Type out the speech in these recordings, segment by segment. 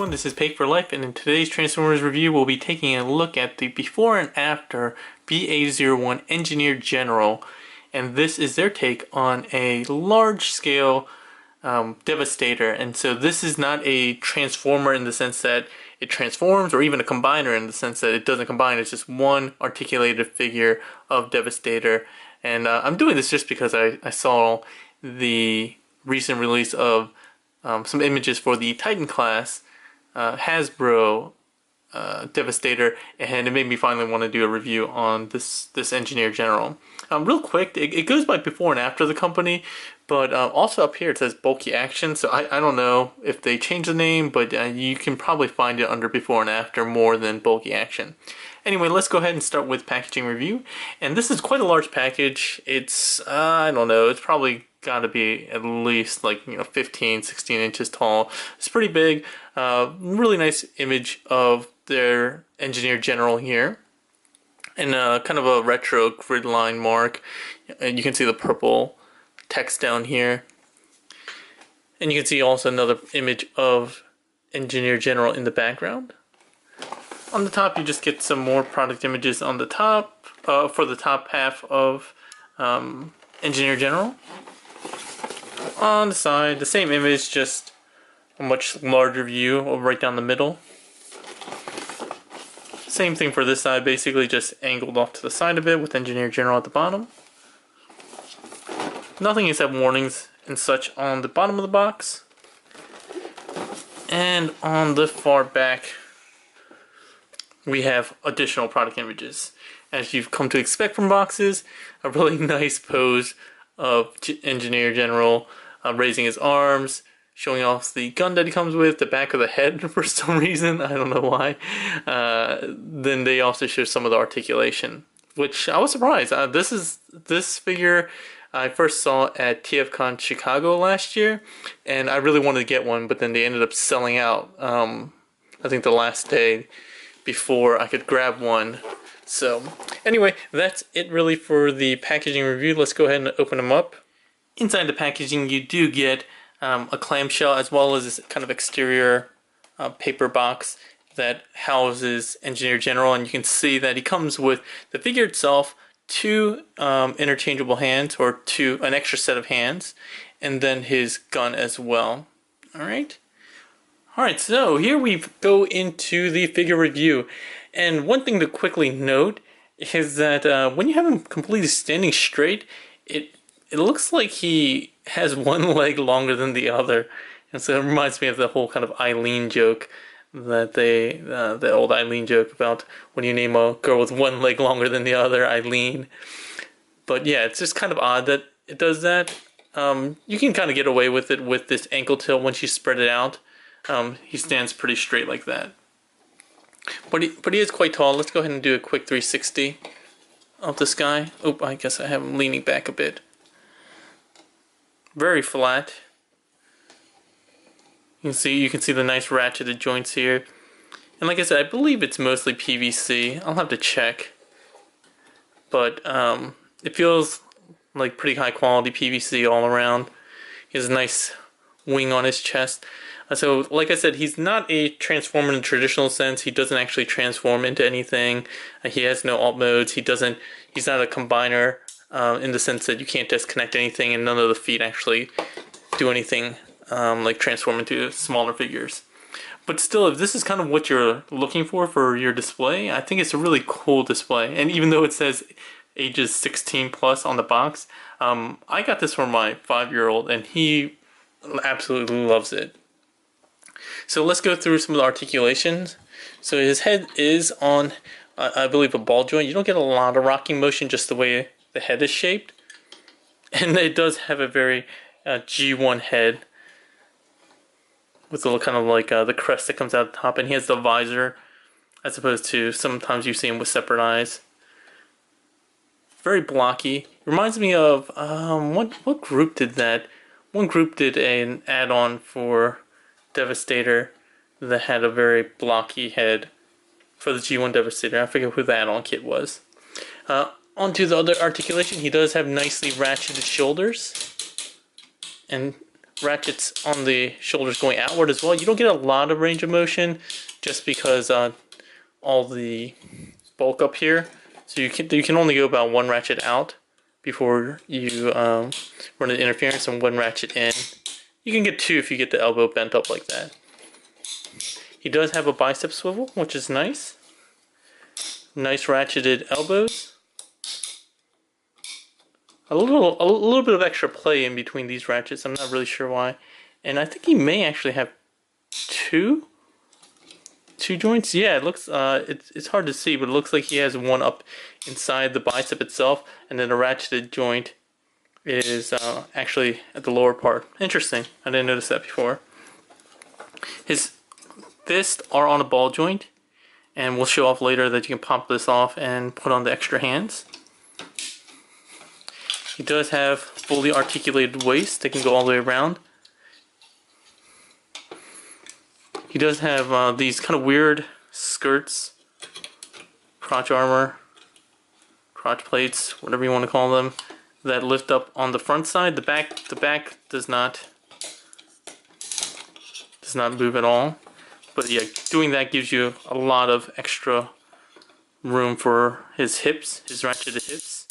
everyone, this is Pake for Life, and in today's Transformers review we'll be taking a look at the before and after BA-01 Engineer General, and this is their take on a large-scale Devastator. And so this is not a Transformer in the sense that it transforms, or even a combiner in the sense that it doesn't combine. It's just one articulated figure of Devastator, and I'm doing this just because I saw the recent release of some images for the Titan class Hasbro Devastator, and it made me finally want to do a review on this Engineer General. Real quick, it goes by before and after the company, but also up here it says Bulky Action, so I don't know if they changed the name, but you can probably find it under before and after more than Bulky Action. Anyway, let's go ahead and start with packaging review, and this is quite a large package. It's, I don't know, it's probably got to be at least like 15, 16 inches tall. It's pretty big. Really nice image of their Engineer General here, and kind of a retro grid line mark. And you can see the purple text down here, and you can see also another image of Engineer General in the background. On the top, you just get some more product images on the top for the top half of Engineer General. On the side, the same image, just a much larger view right down the middle. Same thing for this side, basically just angled off to the side of it with Engineer General at the bottom. Nothing except warnings and such on the bottom of the box. And on the far back, we have additional product images. As you've come to expect from boxes, a really nice pose of Engineer General raising his arms, showing off the gun that he comes with, the back of the head for some reason, I don't know why. Then they also show some of the articulation, which I was surprised. This figure I first saw at TFCon Chicago last year, and I really wanted to get one, but then they ended up selling out, I think the last day before I could grab one. So anyway, that's it really for the packaging review. Let's go ahead and open them up. Inside the packaging you do get a clamshell as well as this kind of exterior paper box that houses Engineer General, and you can see that he comes with the figure itself, two interchangeable hands, or an extra set of hands, and then his gun as well. Alright, so here we go into the figure review. And one thing to quickly note is that when you have him completely standing straight, it looks like he has one leg longer than the other. And so it reminds me of the whole kind of Eileen joke that the old Eileen joke about when you name a girl with one leg longer than the other, Eileen. But yeah, it's just kind of odd that it does that. You can kind of get away with it with this ankle tilt once you spread it out. He stands pretty straight like that. But he is quite tall. Let's go ahead and do a quick 360 of this guy. Oh, I guess I have him leaning back a bit. Very flat. You can see the nice ratcheted joints here. And like I said, I believe it's mostly PVC. I'll have to check. But it feels like pretty high quality PVC all around. He has a nice wing on his chest. So, like I said, he's not a transformer in the traditional sense. He doesn't actually transform into anything. He has no alt modes. He's not a combiner in the sense that you can't disconnect anything, and none of the feet actually do anything like transform into smaller figures. But still, if this is kind of what you're looking for your display, I think it's a really cool display. And even though it says ages 16 plus on the box, I got this for my 5-year-old, and he absolutely loves it. So let's go through some of the articulations. So his head is on, I believe, a ball joint. You don't get a lot of rocking motion, just the way the head is shaped. And it does have a very G1 head with a little kind of like the crest that comes out the top. And he has the visor, as opposed to sometimes you see him with separate eyes. Very blocky. Reminds me of, what group did that? One group did an add-on for Devastator that had a very blocky head for the G1 Devastator. I forget who the add-on kit was. Onto the other articulation, he does have nicely ratcheted shoulders and ratchets on the shoulders going outward as well. You don't get a lot of range of motion just because all the bulk up here. So you can only go about one ratchet out before you run the interference, and one ratchet in. You can get two if you get the elbow bent up like that. He does have a bicep swivel, which is nice. Nice ratcheted elbows. A little bit of extra play in between these ratchets. I'm not really sure why. And I think he may actually have two joints. Yeah, it looks it's hard to see, but it looks like he has one up inside the bicep itself, and then a ratcheted joint is actually at the lower part. Interesting. I didn't notice that before. His fists are on a ball joint, and we'll show off later that you can pop this off and put on the extra hands. He does have fully articulated waist that can go all the way around. He does have these kind of weird skirts, crotch armor, crotch plates, whatever you want to call them, that lift up on the front side. The back does not move at all. But yeah, doing that gives you a lot of extra room for his hips, his ratcheted hips.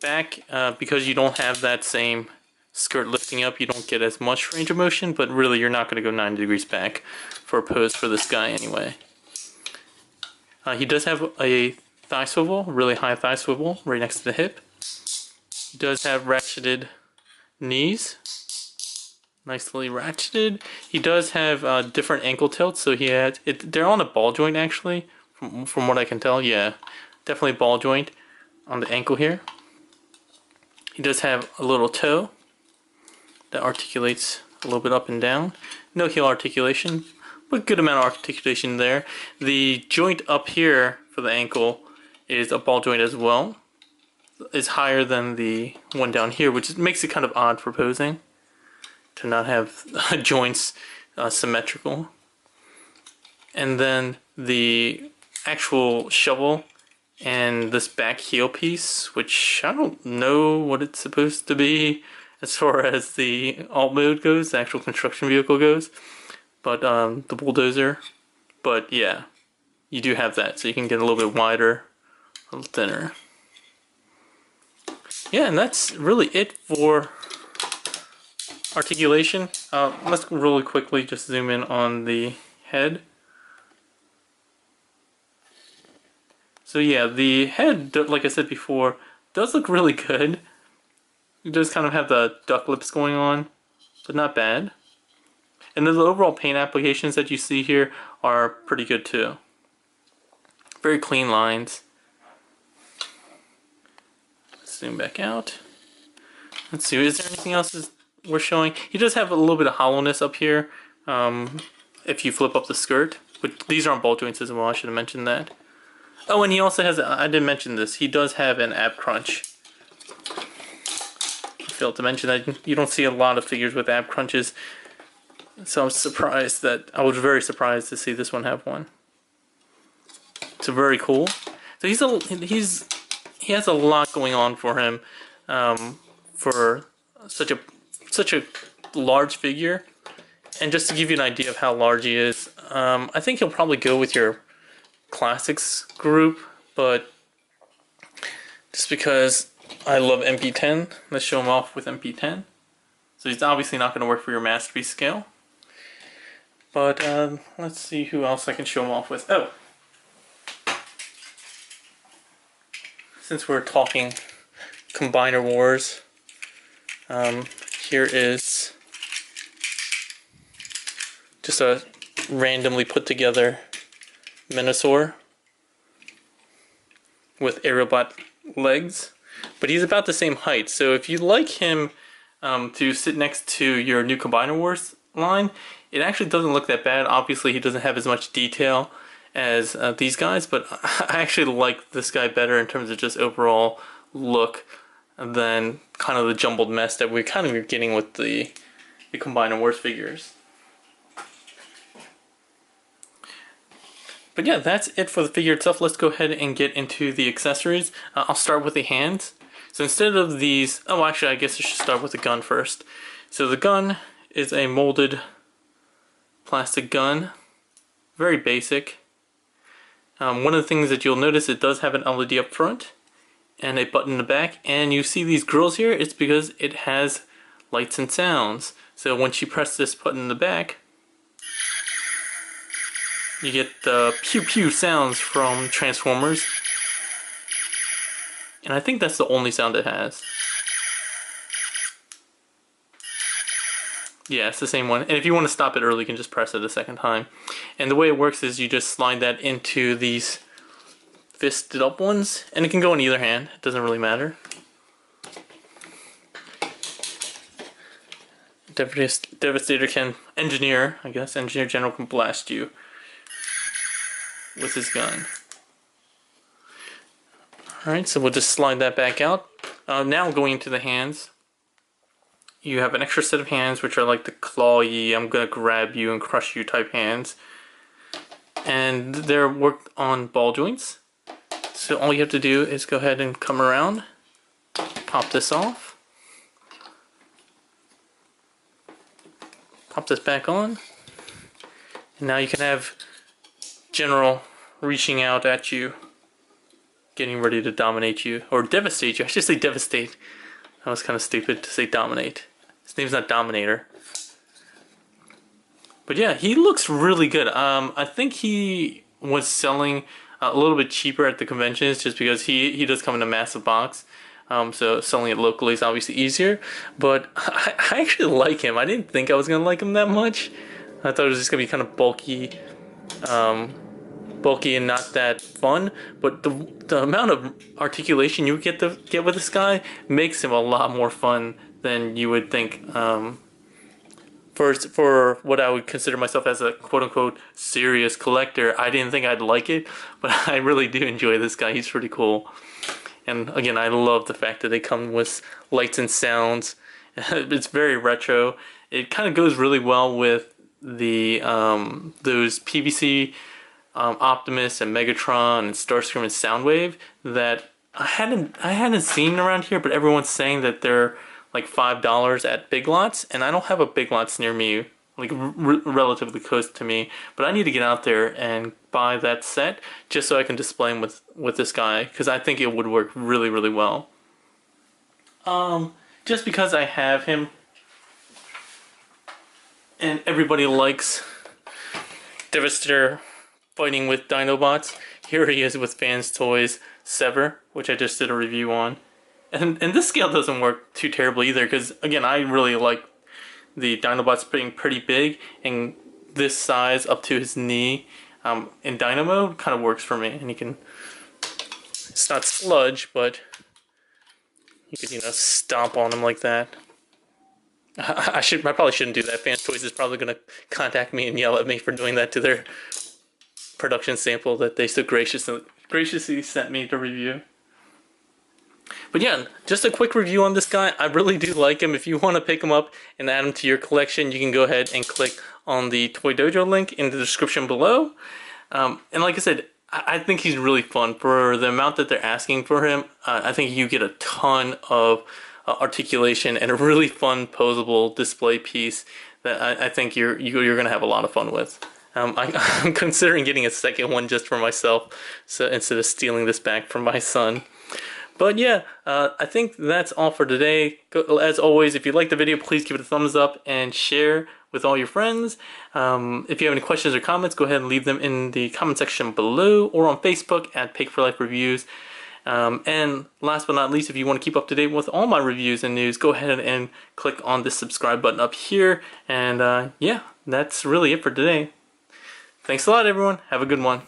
Back, because you don't have that same skirt lifting up, you don't get as much range of motion, but really you're not going to go 90 degrees back for a pose for this guy anyway. He does have a thigh swivel, really high thigh swivel, right next to the hip. He does have ratcheted knees, nicely ratcheted. He does have different ankle tilts, so he had they're on a ball joint actually, from what I can tell. Yeah, definitely ball joint on the ankle here. He does have a little toe that articulates a little bit up and down. No heel articulation, but good amount of articulation there. The joint up here for the ankle is a ball joint as well. It's higher than the one down here, which makes it kind of odd for posing to not have joints symmetrical. And then the actual shovel and this back heel piece, which I don't know what it's supposed to be as far as the alt mode goes, the actual construction vehicle goes, but the bulldozer. But yeah, you do have that, so you can get a little bit wider, a little thinner. Yeah, and that's really it for articulation. Let's really quickly just zoom in on the head. So yeah, the head, like I said before, does look really good. It does kind of have the duck lips going on, but not bad. And then the overall paint applications that you see here are pretty good too. Very clean lines. Let's zoom back out. Let's see, is there anything else worth showing? He does have a little bit of hollowness up here if you flip up the skirt. But these aren't ball joints as well, I should have mentioned that. Oh, and he also has, I didn't mention this, he does have an ab crunch. I failed to mention that you don't see a lot of figures with ab crunches. So I was very surprised to see this one have one. So very cool. So he has a lot going on for him for such a large figure. And just to give you an idea of how large he is, I think he'll probably go with your classics group, but just because I love MP10, let's show him off with MP10. So he's obviously not going to work for your masterpiece scale, but let's see who else I can show him off with. Oh, since we're talking Combiner Wars, here is just a randomly put together Minosaur with Aerobot legs, but he's about the same height. So if you like him to sit next to your new Combiner Wars line, it actually doesn't look that bad. Obviously, he doesn't have as much detail as these guys, but I actually like this guy better in terms of just overall look than kind of the jumbled mess that we're kind of getting with the Combiner Wars figures. But yeah, that's it for the figure itself. Let's go ahead and get into the accessories. I'll start with the hands. So instead of these, oh actually I guess I should start with the gun first. So the gun is a molded plastic gun. Very basic. One of the things that you'll notice, it does have an LED up front and a button in the back, and you see these grills here, it's because it has lights and sounds. So once you press this button in the back, you get the pew pew sounds from Transformers. And I think that's the only sound it has. Yeah, it's the same one. And if you want to stop it early, you can just press it a second time. And the way it works is you just slide that into these fisted up ones, and it can go in either hand. It doesn't really matter. Devastator can Engineer General can blast you with his gun. Alright, so we'll just slide that back out. Now going into the hands. You have an extra set of hands, which are like the claw-y, I'm gonna grab you and crush you type hands. And they're worked on ball joints. So all you have to do is go ahead and come around, pop this off, pop this back on, and now you can have General reaching out at you, getting ready to dominate you, or devastate you. I should say devastate. That was kind of stupid to say dominate. His name's not Dominator. But yeah, he looks really good. I think he was selling a little bit cheaper at the conventions just because he does come in a massive box. So selling it locally is obviously easier. But I actually like him. I didn't think I was going to like him that much. I thought it was just going to be kind of bulky and not that fun, but the amount of articulation you get with this guy makes him a lot more fun than you would think. For what I would consider myself as a quote-unquote serious collector, I didn't think I'd like it, but I really do enjoy this guy. He's pretty cool. And again, I love the fact that they come with lights and sounds. It's very retro. It kind of goes really well with the those PVC Optimus and Megatron and Starscream and Soundwave that I hadn't seen around here, but everyone's saying that they're like $5 at Big Lots, and I don't have a Big Lots near me, like relatively close to me, but I need to get out there and buy that set just so I can display him with this guy, because I think it would work really, really well. Just because I have him and everybody likes Devastator fighting with Dinobots. Here he is with Fans Toys Sever, which I just did a review on. And this scale doesn't work too terribly either, because again, I really like the Dinobots being pretty big, and this size up to his knee in Dynamo kind of works for me. And you can, it's not sludge, but you could, stomp on him like that. I probably shouldn't do that. Fans Toys is probably going to contact me and yell at me for doing that to their production sample that they so graciously sent me to review. But yeah, just a quick review on this guy. I really do like him. If you want to pick him up and add him to your collection, you can go ahead and click on the Toy Dojo link in the description below. And like I said, I think he's really fun. For the amount that they're asking for him, I think you get a ton of articulation and a really fun posable display piece that I think you're going to have a lot of fun with. I'm considering getting a second one just for myself, so instead of stealing this back from my son. But yeah, I think that's all for today. As always, if you like the video, please give it a thumbs up and share with all your friends. If you have any questions or comments, go ahead and leave them in the comment section below or on Facebook at Pig for Life Reviews. And last but not least, if you want to keep up to date with all my reviews and news, go ahead and click on the subscribe button up here. And yeah, that's really it for today. Thanks a lot, everyone. Have a good one.